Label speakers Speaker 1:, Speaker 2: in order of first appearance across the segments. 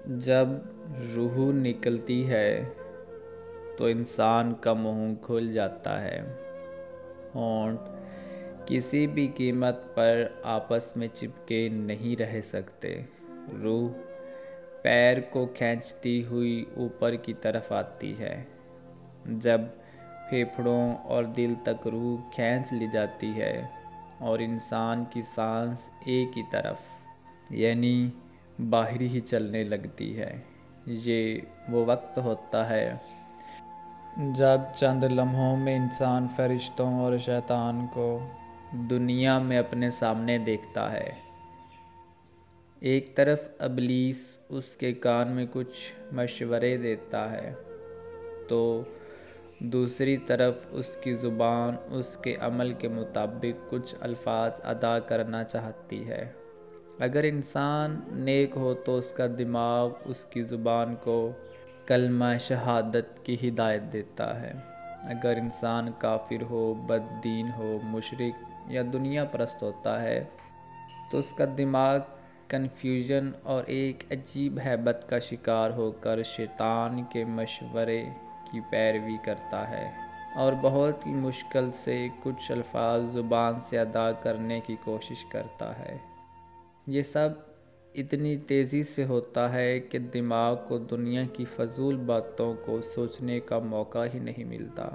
Speaker 1: جب روح نکلتی ہے تو انسان کا منہ کھل جاتا ہے۔ ہونٹ کسی بھی قیمت پر آپس میں چپکے نہیں رہ سکتے۔ روح پیر کو کھینچتی ہوئی اوپر کی طرف آتی ہے۔ جب پھیپھڑوں اور دل تک روح کھینچ لی جاتی ہے اور انسان کی سانس ایک ہی طرف یعنی باہر ہی چلنے لگتی ہے، یہ وہ وقت ہوتا ہے جب چند لمحوں میں انسان فرشتوں اور شیطان کو دنیا میں اپنے سامنے دیکھتا ہے۔ ایک طرف ابلیس اس کے کان میں کچھ مشورے دیتا ہے تو دوسری طرف اس کی زبان اس کے عمل کے مطابق کچھ الفاظ ادا کرنا چاہتی ہے۔ اگر انسان نیک ہو تو اس کا دماغ اس کی زبان کو کلمہ شہادت کی ہدایت دیتا ہے۔ اگر انسان کافر ہو، بد دین ہو، مشرک یا دنیا پرست ہوتا ہے تو اس کا دماغ کنفیوژن اور ایک عجیب ہیبت کا شکار ہو کر شیطان کے مشورے کی پیروی کرتا ہے اور بہت ہی مشکل سے کچھ الفاظ زبان سے ادا کرنے کی کوشش کرتا ہے۔ یہ سب اتنی تیزی سے ہوتا ہے کہ دماغ کو دنیا کی فضول باتوں کو سوچنے کا موقع ہی نہیں ملتا۔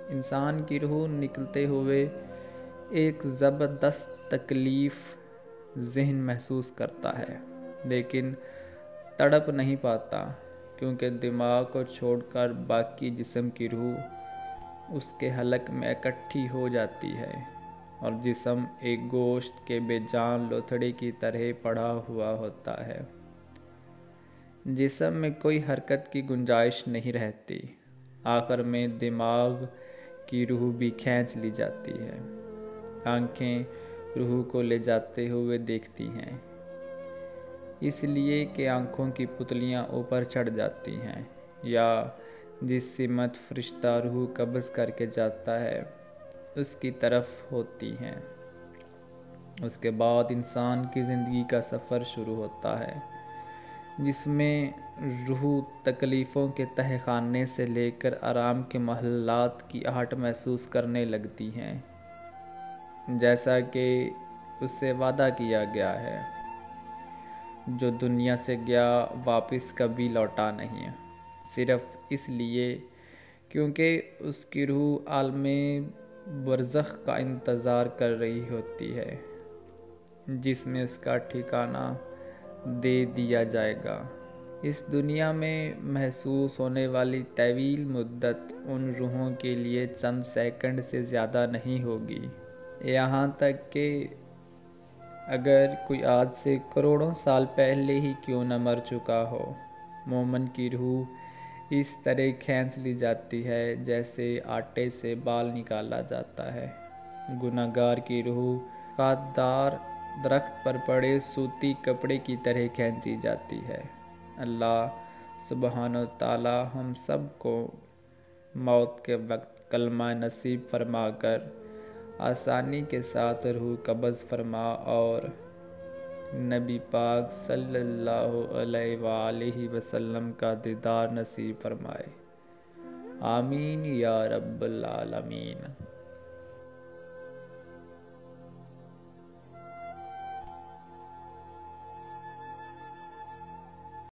Speaker 1: انسان کی روح نکلتے ہوئے ایک زبردست تکلیف ذہن محسوس کرتا ہے، لیکن تڑپ نہیں پاتا کیونکہ دماغ کو چھوڑ کر باقی جسم کی روح اس کے حلق میں اکٹھی ہو جاتی ہے اور جسم ایک گوشت کے بے جان لوتھڑے کی طرح پڑا ہوا ہوتا ہے۔ جسم میں کوئی حرکت کی گنجائش نہیں رہتی۔ آخر میں دماغ کی روح بھی کھینچ لی جاتی ہے۔ آنکھیں روح کو لے جاتے ہوئے دیکھتی ہیں، اس لیے کہ آنکھوں کی پتلیاں اوپر چڑھ جاتی ہیں یا جس سمت فرشتہ روح قبض کر کے جاتا ہے اس کی طرف ہوتی ہیں۔ اس کے بعد انسان کی زندگی کا سفر شروع ہوتا ہے جس میں روح تکلیفوں کے تہہ خانے سے لے کر آرام کے محلات کی آہٹ محسوس کرنے لگتی ہیں۔ جیسا کہ اس سے وعدہ کیا گیا ہے، جو دنیا سے گیا واپس کبھی لوٹا نہیں، صرف اس لیے کیونکہ اس کی روح عالم برزخ کا انتظار کر رہی ہوتی ہے جس میں اس کا ٹھکانہ دے دیا جائے گا۔ اس دنیا میں محسوس ہونے والی طویل مدت ان روحوں کے لیے چند سیکنڈ سے زیادہ نہیں ہوگی، یہاں تک کہ اگر کوئی آج سے کروڑوں سال پہلے ہی کیوں نہ مر چکا ہو، مومن کی روح اس طرح کھینچ لی جاتی ہے جیسے آٹے سے بال نکالا جاتا ہے۔ گنہگار کی روح خاکدار درخت پر پڑے سوتی کپڑے کی طرح کھینچی جاتی ہے۔ اللہ سبحانہ و تعالی ہم سب کو موت کے وقت کلمہ نصیب فرما کر آسانی کے ساتھ روح قبض فرما اور نبی پاک صلی اللہ علیہ وآلہ وسلم کا دیدار نصیب فرمائے۔ آمین یا رب العالمین۔